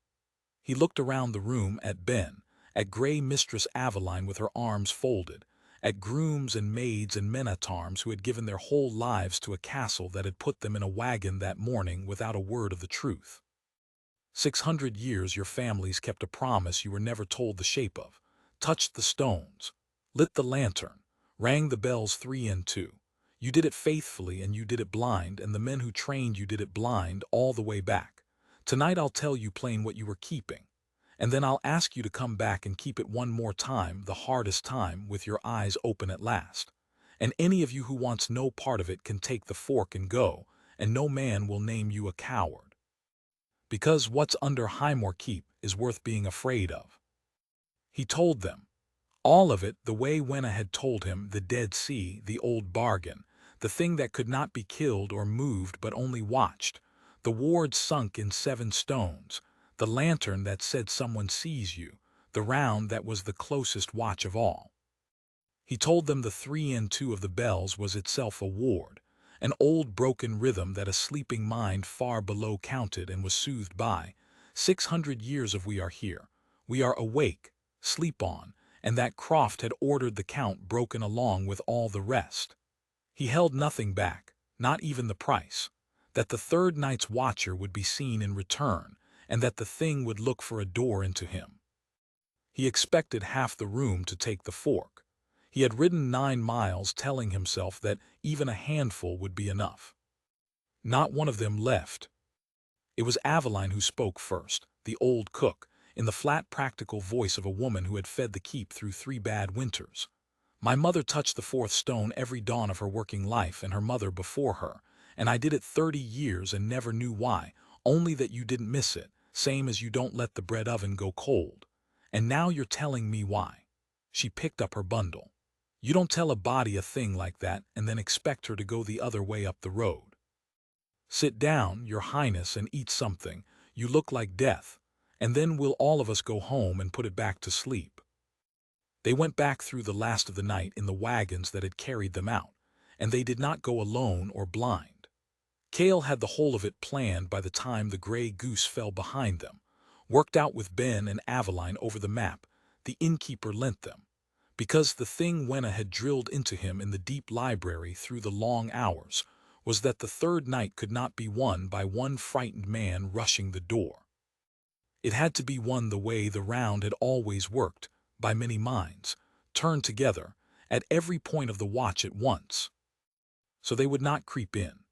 He looked around the room at Ben, at grey Mistress Aveline with her arms folded, at grooms and maids and men-at-arms who had given their whole lives to a castle that had put them in a wagon that morning without a word of the truth. 600 years your families kept a promise you were never told the shape of, touched the stones, lit the lantern, rang the bells 3 and 2. You did it faithfully and you did it blind, and the men who trained you did it blind all the way back. Tonight I'll tell you plain what you were keeping, and then I'll ask you to come back and keep it one more time, the hardest time, with your eyes open at last. And any of you who wants no part of it can take the fork and go, and no man will name you a coward. Because what's under Highmore Keep is worth being afraid of." He told them all of it the way Wenna had told him, the Dead Sea, the old bargain, the thing that could not be killed or moved but only watched, the ward sunk in 7 stones, the lantern that said someone sees you, the round that was the closest watch of all. He told them the 3 and 2 of the bells was itself a ward, an old broken rhythm that a sleeping mind far below counted and was soothed by. 600 years of we are here, we are awake, sleep on, and that Croft had ordered the count broken along with all the rest. He held nothing back, not even the price, that the 3rd night's watcher would be seen in return, and that the thing would look for a door into him. He expected half the room to take the fork. He had ridden 9 miles telling himself that even a handful would be enough. Not one of them left. It was Aveline who spoke first, the old cook, in the flat practical voice of a woman who had fed the keep through 3 bad winters. "My mother touched the 4th stone every dawn of her working life, and her mother before her, and I did it 30 years and never knew why, only that you didn't miss it, same as you don't let the bread oven go cold. And now you're telling me why." She picked up her bundle. "You don't tell a body a thing like that and then expect her to go the other way up the road. Sit down, your highness, and eat something. You look like death, and then we'll all of us go home and put it back to sleep." They went back through the last of the night in the wagons that had carried them out, and they did not go alone or blind. Cale had the whole of it planned by the time the Grey Goose fell behind them, worked out with Ben and Aveline over the map the innkeeper lent them, because the thing Wenna had drilled into him in the deep library through the long hours was that the 3rd night could not be won by one frightened man rushing the door. It had to be won the way the round had always worked, by many minds, turned together, at every point of the watch at once. So they would not creep in.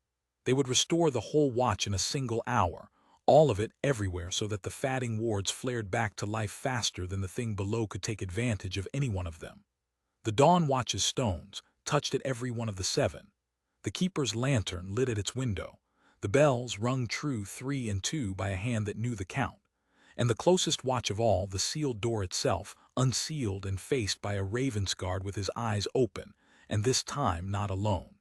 They would restore the whole watch in a single hour, all of it everywhere, so that the fatting wards flared back to life faster than the thing below could take advantage of any one of them. The dawn watch's stones touched at every one of the 7. The keeper's lantern lit at its window. The bells rung true 3 and 2 by a hand that knew the count. And the closest watch of all, the sealed door itself, unsealed and faced by a Ravensguard with his eyes open, and this time not alone.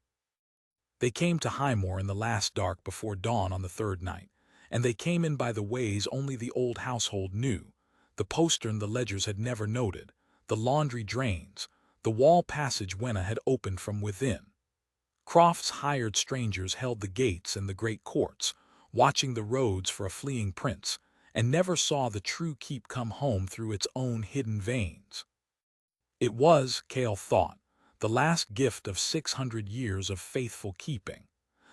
They came to Highmore in the last dark before dawn on the 3rd night, and they came in by the ways only the old household knew, the postern the ledgers had never noted, the laundry drains, The wall passage Wenna had opened from within. Croft's hired strangers held the gates and the great courts, watching the roads for a fleeing prince, and never saw the true keep come home through its own hidden veins. It was, Cale thought, the last gift of 600 years of faithful keeping.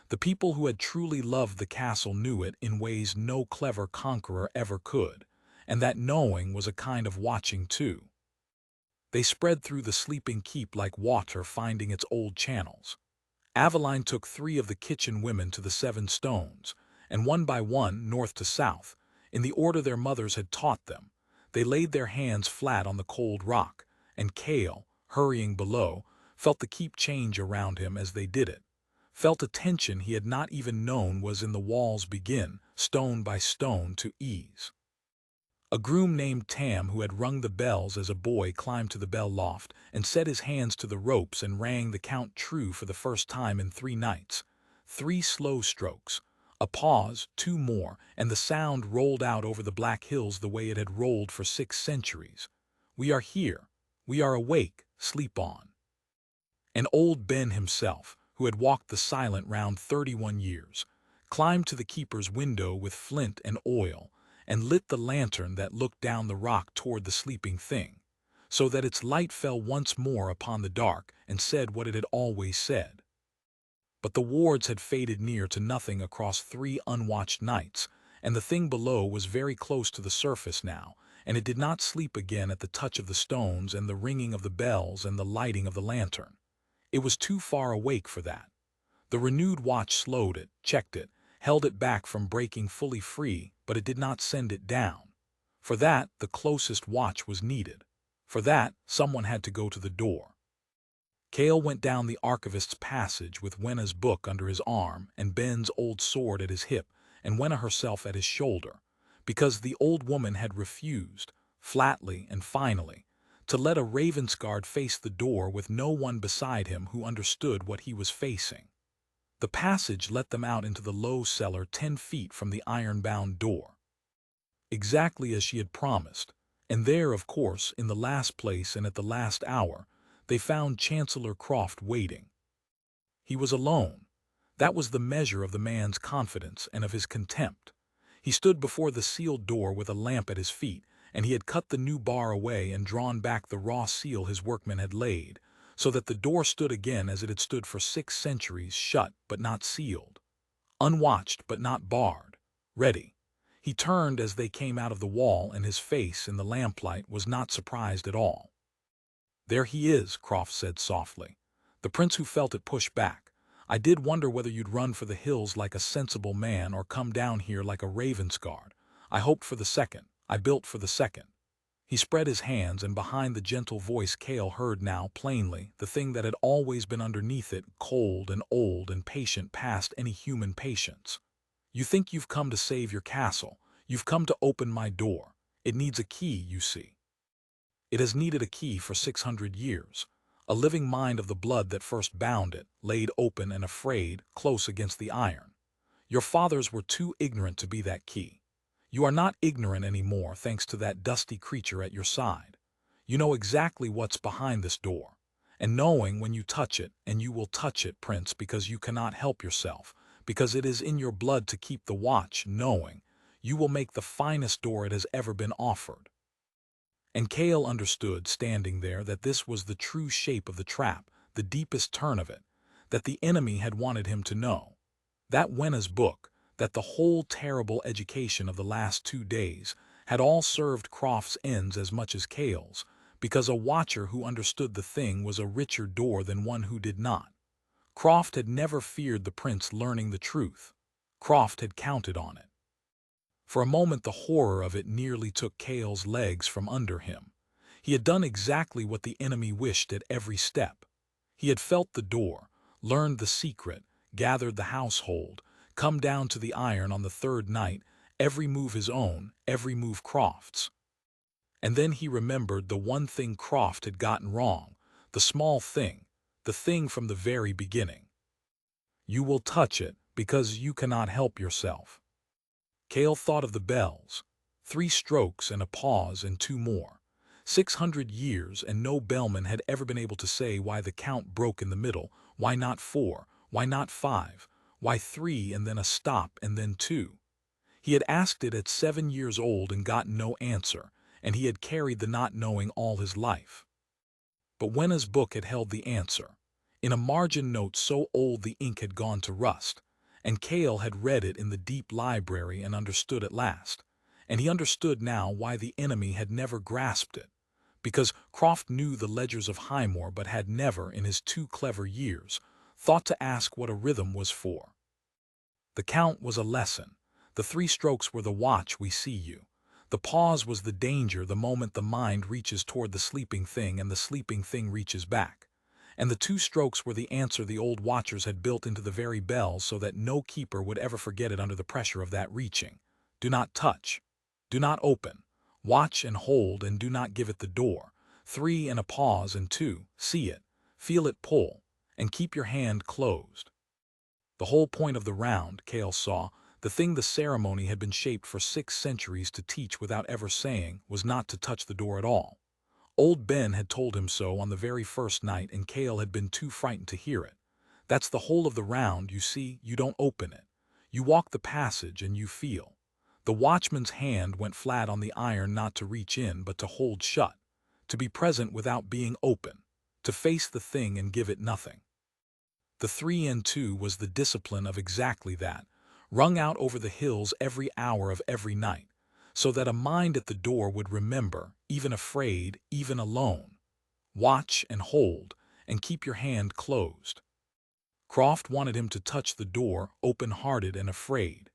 The people who had truly loved the castle knew it in ways no clever conqueror ever could, and that knowing was a kind of watching too. They spread through the sleeping keep like water finding its old channels. Aveline took 3 of the kitchen women to the 7 stones, and one by one, north to south, in the order their mothers had taught them, they laid their hands flat on the cold rock, and Cale, hurrying below, felt the keep change around him as they did it, felt a tension he had not even known was in the walls begin, stone by stone, to ease. A groom named Tam, who had rung the bells as a boy, climbed to the bell loft and set his hands to the ropes and rang the count true for the first time in 3 nights. 3 slow strokes, a pause, 2 more, and the sound rolled out over the Black Hills the way it had rolled for 6 centuries. "We are here. We are awake. Sleep on." And old Ben himself, who had walked the silent round 31 years, climbed to the keeper's window with flint and oil, and lit the lantern that looked down the rock toward the sleeping thing, so that its light fell once more upon the dark and said what it had always said. But the wards had faded near to nothing across 3 unwatched nights, and the thing below was very close to the surface now, and it did not sleep again at the touch of the stones and the ringing of the bells and the lighting of the lantern. It was too far awake for that. The renewed watch slowed it, checked it, held it back from breaking fully free, but it did not send it down. For that, the closest watch was needed. For that, someone had to go to the door. Cale went down the archivist's passage with Wenna's book under his arm and Ben's old sword at his hip and Wenna herself at his shoulder, because the old woman had refused, flatly and finally, to let a Ravensguard face the door with no one beside him who understood what he was facing. The passage let them out into the low cellar 10 feet from the iron-bound door. Exactly as she had promised, and there, of course, in the last place and at the last hour, they found Chancellor Croft waiting. He was alone. That was the measure of the man's confidence and of his contempt. He stood before the sealed door with a lamp at his feet, and he had cut the new bar away and drawn back the raw seal his workmen had laid, so that the door stood again as it had stood for 6 centuries, shut but not sealed, unwatched but not barred, ready. He turned as they came out of the wall, and his face in the lamplight was not surprised at all. "There he is," Croft said softly. "The prince who felt it push back. I did wonder whether you'd run for the hills like a sensible man or come down here like a Ravensguard. I hoped for the second. I built for the second." He spread his hands, and behind the gentle voice Cale heard now plainly the thing that had always been underneath it, cold and old and patient past any human patience. "You think you've come to save your castle. You've come to open my door. It needs a key, you see. It has needed a key for 600 years. A living mind of the blood that first bound it, laid open and afraid, close against the iron. Your fathers were too ignorant to be that key. You are not ignorant anymore, thanks to that dusty creature at your side. You know exactly what's behind this door. And knowing when you touch it, and you will touch it, Prince, because you cannot help yourself, because it is in your blood to keep the watch, knowing, you will make the finest door it has ever been offered." And Cale understood, standing there, that this was the true shape of the trap, the deepest turn of it, that the enemy had wanted him to know. That Wenna's book, that the whole terrible education of the last 2 days, had all served Croft's ends as much as Cale's, because a watcher who understood the thing was a richer door than one who did not. Croft had never feared the prince learning the truth. Croft had counted on it. For a moment the horror of it nearly took Cale's legs from under him. He had done exactly what the enemy wished at every step. He had felt the door, learned the secret, gathered the household, come down to the iron on the 3rd night, every move his own, every move Croft's. And then he remembered the one thing Croft had gotten wrong, the small thing, the thing from the very beginning. "You will touch it, because you cannot help yourself." Cale thought of the bells. 3 strokes and a pause and 2 more. 600 years, and no bellman had ever been able to say why the count broke in the middle. Why not 4? Why not 5? Why 3 and then a stop and then 2? He had asked it at 7 years old and gotten no answer, and he had carried the not knowing all his life. But Wenna's book had held the answer, in a margin note so old the ink had gone to rust, and Cale had read it in the deep library and understood at last. And he understood now why the enemy had never grasped it, because Croft knew the ledgers of Highmore but had never, in his 2 clever years, thought to ask what a rhythm was for. The count was a lesson. The 3 strokes were the watch, we see you. The pause was the danger, the moment the mind reaches toward the sleeping thing and the sleeping thing reaches back. And the 2 strokes were the answer the old watchers had built into the very bells so that no keeper would ever forget it under the pressure of that reaching. Do not touch. Do not open. Watch and hold and do not give it the door. 3 and a pause and 2, see it, feel it pull, and keep your hand closed. The whole point of the round, Cale saw, the thing the ceremony had been shaped for 6 centuries to teach without ever saying, was not to touch the door at all. Old Ben had told him so on the very first night, and Cale had been too frightened to hear it. That's the whole of the round, you see. You don't open it. You walk the passage and you feel. The watchman's hand went flat on the iron, not to reach in but to hold shut, to be present without being open, to face the thing and give it nothing. The 3 and 2 was the discipline of exactly that, rung out over the hills every hour of every night, so that a mind at the door would remember, even afraid, even alone. Watch and hold, and keep your hand closed. Croft wanted him to touch the door, open-hearted and afraid.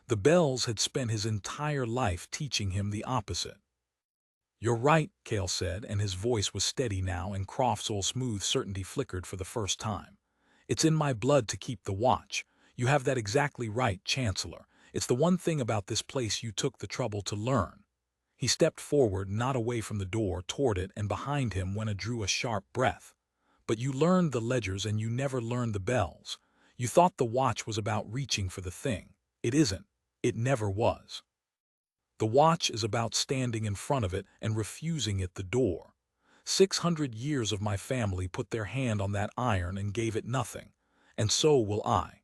The bells had spent his entire life teaching him the opposite. You're right, Cale said, and his voice was steady now, and Croft's old smooth certainty flickered for the first time. It's in my blood to keep the watch. You have that exactly right, Chancellor. It's the one thing about this place you took the trouble to learn. He stepped forward, not away from the door, toward it, and behind him Wenna drew a sharp breath. But you learned the ledgers and you never learned the bells. You thought the watch was about reaching for the thing. It isn't. It never was. The watch is about standing in front of it and refusing it the door. 600 years of my family put their hand on that iron and gave it nothing, and so will I.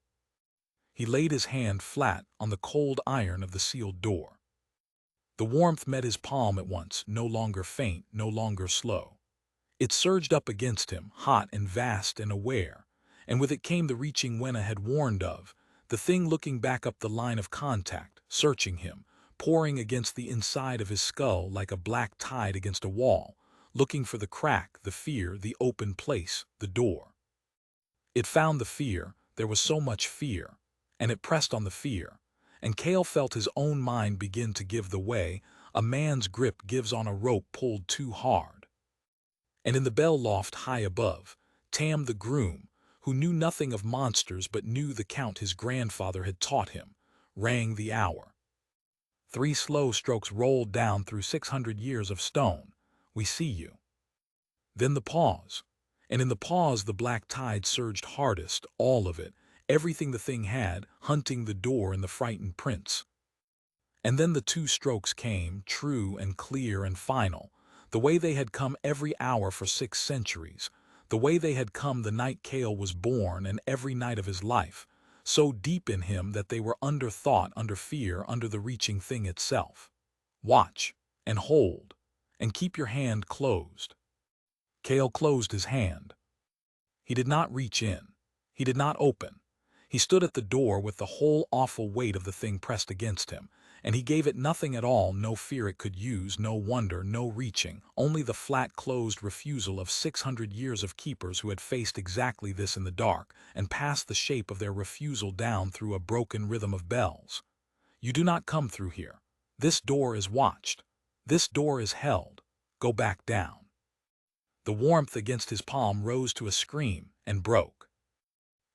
He laid his hand flat on the cold iron of the sealed door. The warmth met his palm at once, no longer faint, no longer slow. It surged up against him, hot and vast and aware, and with it came the reaching Wenna had warned of, the thing looking back up the line of contact, searching him, pouring against the inside of his skull like a black tide against a wall, looking for the crack, the fear, the open place, the door. It found the fear. There was so much fear, and it pressed on the fear, and Cale felt his own mind begin to give the way a man's grip gives on a rope pulled too hard. And in the bell loft high above, Tam the groom, who knew nothing of monsters but knew the count his grandfather had taught him, rang the hour. 3 slow strokes rolled down through 600 years of stone. We see you. Then the pause, and in the pause the black tide surged hardest, all of it, everything the thing had, hunting the door and the frightened prince. And then the 2 strokes came, true and clear and final, the way they had come every hour for 6 centuries, the way they had come the night Cale was born and every night of his life, so deep in him that they were under thought, under fear, under the reaching thing itself. Watch, and hold, and keep your hand closed. Cale closed his hand. He did not reach in. He did not open. He stood at the door with the whole awful weight of the thing pressed against him, and he gave it nothing at all, no fear it could use, no wonder, no reaching, only the flat closed refusal of 600 years of keepers who had faced exactly this in the dark, and passed the shape of their refusal down through a broken rhythm of bells. You do not come through here. This door is watched. This door is held. Go back down. The warmth against his palm rose to a scream and broke.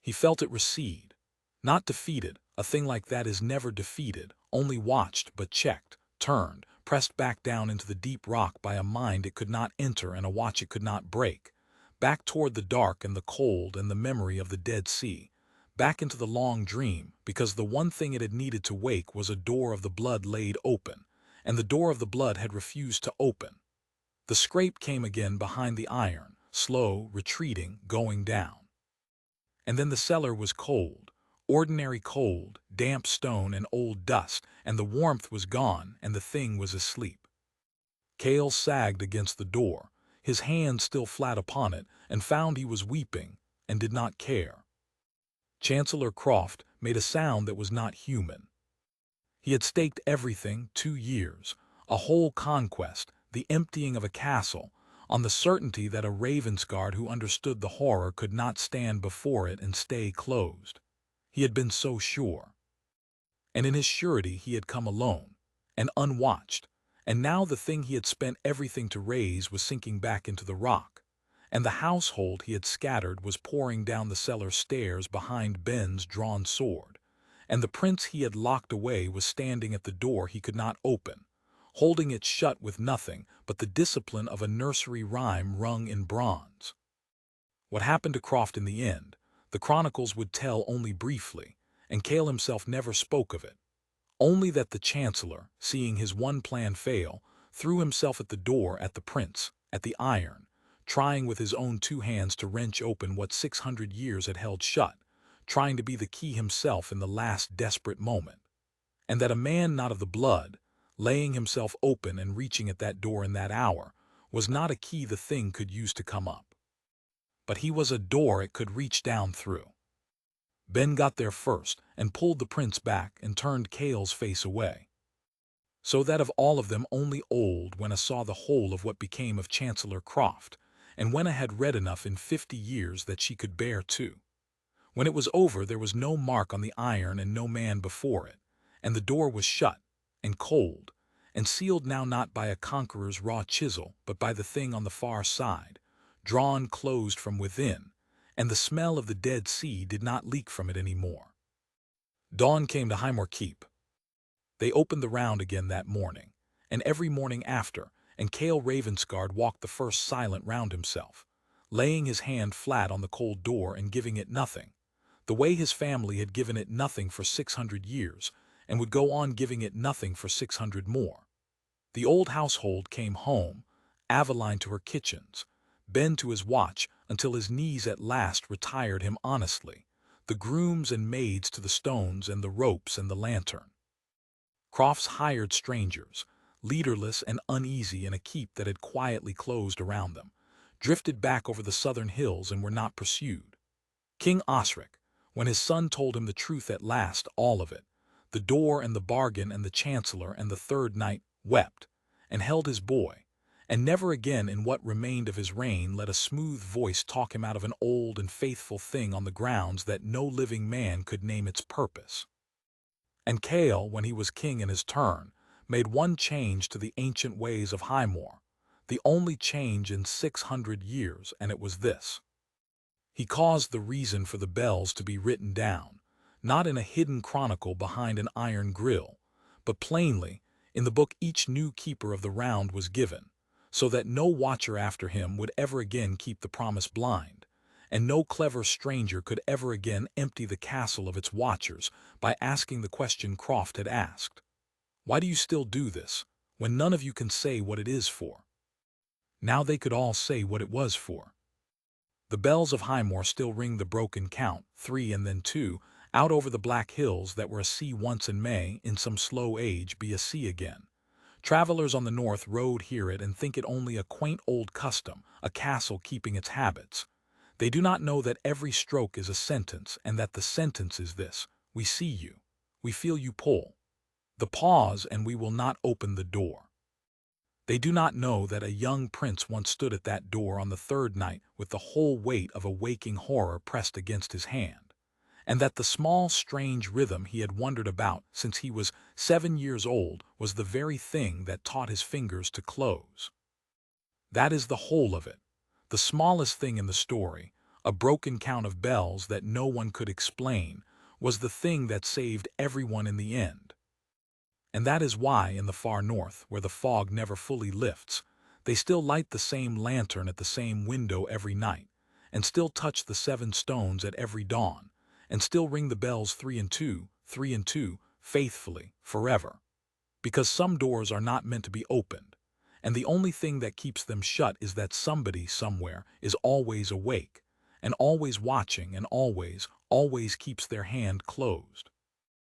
He felt it recede. Not defeated, a thing like that is never defeated, only watched but checked, turned, pressed back down into the deep rock by a mind it could not enter and a watch it could not break, back toward the dark and the cold and the memory of the Dead Sea, back into the long dream, because the one thing it had needed to wake was a door of the blood laid open, and the door of the blood had refused to open. The scrape came again behind the iron, slow, retreating, going down. And then the cellar was cold, ordinary cold, damp stone and old dust, and the warmth was gone, and the thing was asleep. Cale sagged against the door, his hand still flat upon it, and found he was weeping, and did not care. Chancellor Croft made a sound that was not human. He had staked everything 2 years, a whole conquest, the emptying of a castle, on the certainty that a Ravensguard who understood the horror could not stand before it and stay closed. He had been so sure. And in his surety he had come alone, and unwatched, and now the thing he had spent everything to raise was sinking back into the rock, and the household he had scattered was pouring down the cellar stairs behind Ben's drawn sword, and the prince he had locked away was standing at the door he could not open, holding it shut with nothing but the discipline of a nursery rhyme rung in bronze. What happened to Croft in the end, the chronicles would tell only briefly, and Cale himself never spoke of it. Only that the chancellor, seeing his one plan fail, threw himself at the door at the prince, at the iron, trying with his own 2 hands to wrench open what 600 years had held shut, trying to be the key himself in the last desperate moment. And that a man not of the blood, laying himself open and reaching at that door in that hour, was not a key the thing could use to come up. But he was a door it could reach down through. Ben got there first and pulled the prince back and turned Cale's face away. So that of all of them only old Wenna saw the whole of what became of Chancellor Croft, and Wenna had read enough in 50 years that she could bear too. When it was over there was no mark on the iron and no man before it, and the door was shut, and cold, and sealed now not by a conqueror's raw chisel but by the thing on the far side, drawn closed from within, and the smell of the Dead Sea did not leak from it any more. Dawn came to Highmore Keep. They opened the round again that morning, and every morning after, and Cale Ravensguard walked the first silent round himself, laying his hand flat on the cold door and giving it nothing, the way his family had given it nothing for 600 years, and would go on giving it nothing for 600 more. The old household came home, Aveline to her kitchens, Ben to his watch, until his knees at last retired him honestly, the grooms and maids to the stones and the ropes and the lantern. Croft's hired strangers, leaderless and uneasy in a keep that had quietly closed around them, drifted back over the southern hills and were not pursued. King Osric, when his son told him the truth at last, all of it, the door and the bargain and the chancellor and the third night, wept, and held his boy, and never again in what remained of his reign let a smooth voice talk him out of an old and faithful thing on the grounds that no living man could name its purpose. And Cale, when he was king in his turn, made one change to the ancient ways of Highmore, the only change in 600 years, and it was this. He caused the reason for the bells to be written down, not in a hidden chronicle behind an iron grill, but plainly, in the book each new keeper of the round was given, so that no watcher after him would ever again keep the promise blind, and no clever stranger could ever again empty the castle of its watchers by asking the question Croft had asked. Why do you still do this, when none of you can say what it is for? Now they could all say what it was for. The bells of Highmore still ring the broken count, 3 and then 2, out over the black hills that were a sea once and may, in some slow age, be a sea again. Travelers on the north road hear it and think it only a quaint old custom, a castle keeping its habits. They do not know that every stroke is a sentence, and that the sentence is this: we see you, we feel you pull the pause, and we will not open the door. They do not know that a young prince once stood at that door on the third night with the whole weight of a waking horror pressed against his hand, and that the small strange rhythm he had wondered about since he was 7 years old was the very thing that taught his fingers to close. That is the whole of it, the smallest thing in the story, a broken count of bells that no one could explain, was the thing that saved everyone in the end. And that is why in the far north, where the fog never fully lifts, they still light the same lantern at the same window every night, and still touch the 7 stones at every dawn, and still ring the bells 3 and 2, 3 and 2, faithfully, forever. Because some doors are not meant to be opened, and the only thing that keeps them shut is that somebody somewhere is always awake, and always watching, and always, always keeps their hand closed.